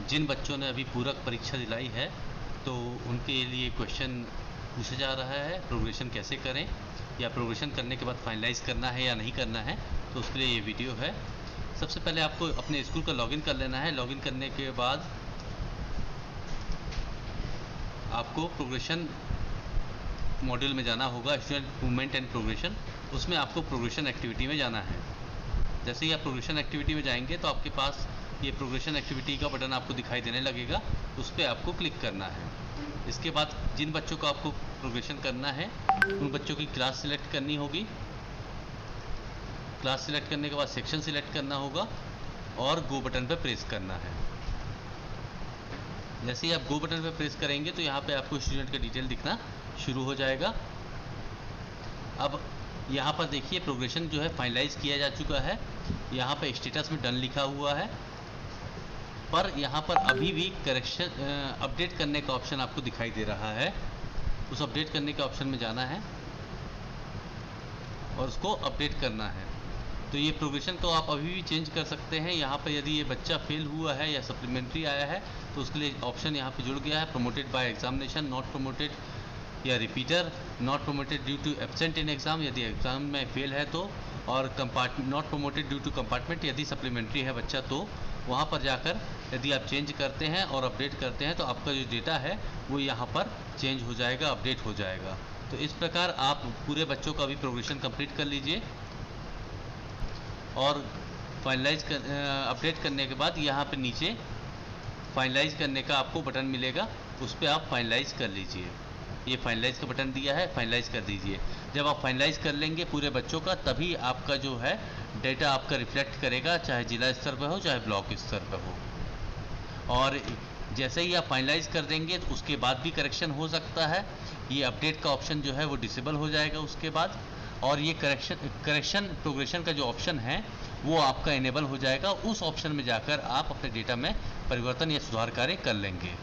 जिन बच्चों ने अभी पूरक परीक्षा दिलाई है तो उनके लिए क्वेश्चन पूछा जा रहा है प्रोग्रेशन कैसे करें, या प्रोग्रेशन करने के बाद फाइनलाइज करना है या नहीं करना है, तो उसके लिए ये वीडियो है। सबसे पहले आपको अपने स्कूल का लॉगिन कर लेना है। लॉगिन करने के बाद आपको प्रोग्रेशन मॉड्यूल में जाना होगा, स्टूडेंट मूवमेंट एंड प्रोग्रेशन। उसमें आपको प्रोग्रेशन एक्टिविटी में जाना है। जैसे ही आप प्रोग्रेशन एक्टिविटी में जाएंगे तो आपके पास ये प्रोग्रेशन एक्टिविटी का बटन आपको दिखाई देने लगेगा, उस पर आपको क्लिक करना है। इसके बाद जिन बच्चों को आपको प्रोग्रेशन करना है उन बच्चों की क्लास सिलेक्ट करनी होगी। क्लास सिलेक्ट करने के बाद सेक्शन सिलेक्ट करना होगा और गो बटन पर प्रेस करना है। जैसे ही आप गो बटन पर प्रेस करेंगे तो यहाँ पे आपको स्टूडेंट का डिटेल दिखना शुरू हो जाएगा। अब यहाँ पर देखिए प्रोग्रेशन जो है फाइनलाइज किया जा चुका है। यहाँ पर स्टेटस में डन लिखा हुआ है, पर यहाँ पर अभी भी करेक्शन अपडेट करने का ऑप्शन आपको दिखाई दे रहा है। उस अपडेट करने के ऑप्शन में जाना है और उसको अपडेट करना है। तो ये प्रोग्रेशन तो आप अभी भी चेंज कर सकते हैं। यहाँ पर यदि ये बच्चा फेल हुआ है या सप्लीमेंट्री आया है तो उसके लिए ऑप्शन यहाँ पे जुड़ गया है, promoted by examination, not promoted या repeater, not promoted due to absent in exam यदि एग्ज़ाम में फेल है तो, और not promoted due to compartment यदि सप्लीमेंट्री है बच्चा तो वहाँ पर जाकर यदि आप चेंज करते हैं और अपडेट करते हैं तो आपका जो डेटा है वो यहाँ पर चेंज हो जाएगा, अपडेट हो जाएगा। तो इस प्रकार आप पूरे बच्चों का भी प्रोग्रेशन कंप्लीट कर लीजिए और फाइनलाइज अपडेट करने के बाद यहाँ पे नीचे फाइनलाइज करने का आपको बटन मिलेगा, उस पर आप फाइनलाइज कर लीजिए। ये फाइनलाइज का बटन दिया है, फाइनलाइज कर दीजिए। जब आप फाइनलाइज कर लेंगे पूरे बच्चों का तभी आपका जो है डेटा आपका रिफ्लेक्ट करेगा, चाहे जिला स्तर पर हो चाहे ब्लॉक स्तर पर हो। और जैसे ही आप फाइनलाइज कर देंगे तो उसके बाद भी करेक्शन हो सकता है। ये अपडेट का ऑप्शन जो है वो डिसेबल हो जाएगा उसके बाद, और ये करेक्शन प्रोग्रेशन का जो ऑप्शन है वो आपका इनेबल हो जाएगा। उस ऑप्शन में जाकर आप अपने डेटा में परिवर्तन या सुधार कार्य कर लेंगे।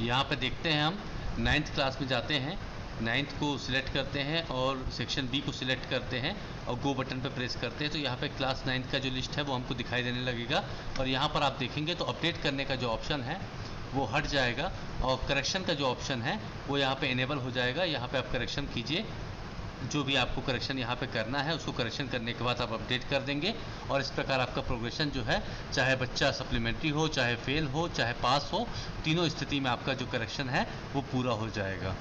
यहाँ पे देखते हैं हम 9th क्लास में जाते हैं, 9th को सिलेक्ट करते हैं और सेक्शन बी को सिलेक्ट करते हैं और गो बटन पर प्रेस करते हैं तो यहाँ पे क्लास 9th का जो लिस्ट है वो हमको दिखाई देने लगेगा। और यहाँ पर आप देखेंगे तो अपडेट करने का जो ऑप्शन है वो हट जाएगा और करेक्शन का जो ऑप्शन है वो यहाँ पे इनेबल हो जाएगा। यहाँ पे आप करेक्शन कीजिए, जो भी आपको करेक्शन यहाँ पे करना है उसको करेक्शन करने के बाद आप अपडेट कर देंगे और इस प्रकार आपका प्रोग्रेशन जो है, चाहे बच्चा सप्लीमेंट्री हो, चाहे फेल हो, चाहे पास हो, तीनों स्थिति में आपका जो करेक्शन है वो पूरा हो जाएगा।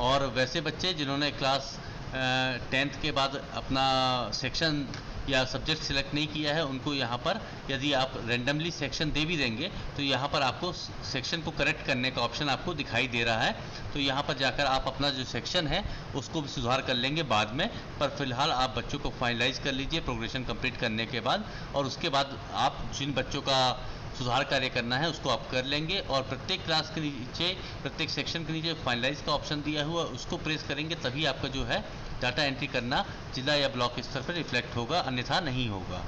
और वैसे बच्चे जिन्होंने क्लास 10th के बाद अपना सेक्शन या सब्जेक्ट सिलेक्ट नहीं किया है उनको यहाँ पर यदि आप रेंडमली सेक्शन दे भी देंगे तो यहाँ पर आपको सेक्शन को करेक्ट करने का ऑप्शन आपको दिखाई दे रहा है। तो यहाँ पर जाकर आप अपना जो सेक्शन है उसको भी सुधार कर लेंगे बाद में, पर फिलहाल आप बच्चों को फाइनलाइज कर लीजिए प्रोग्रेशन कंप्लीट करने के बाद, और उसके बाद आप जिन बच्चों का सुधार कार्य करना है उसको आप कर लेंगे। और प्रत्येक क्लास के नीचे, प्रत्येक सेक्शन के नीचे फाइनलाइज का ऑप्शन दिया हुआ उसको प्रेस करेंगे तभी आपका जो है डाटा एंट्री करना जिला या ब्लॉक स्तर पर रिफ्लेक्ट होगा, अन्यथा नहीं होगा।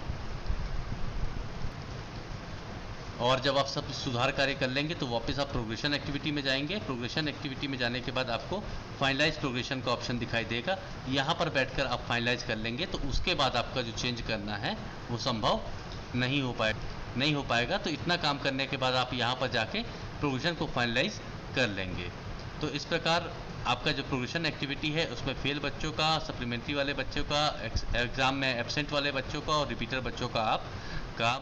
और जब आप सब सुधार कार्य कर लेंगे तो वापस आप प्रोग्रेशन एक्टिविटी में जाएंगे। प्रोग्रेशन एक्टिविटी में जाने के बाद आपको फाइनलाइज प्रोग्रेशन का ऑप्शन दिखाई देगा, यहाँ पर बैठकर आप फाइनलाइज कर लेंगे तो उसके बाद आपका जो चेंज करना है वो संभव नहीं हो पाएगा। तो इतना काम करने के बाद आप यहाँ पर जाके प्रोग्रेशन को फाइनलाइज कर लेंगे। तो इस प्रकार आपका जो प्रोग्रेशन एक्टिविटी है उसमें फेल बच्चों का, सप्लीमेंट्री वाले बच्चों का, एग्ज़ाम में एब्सेंट वाले बच्चों का और रिपीटर बच्चों का आप काम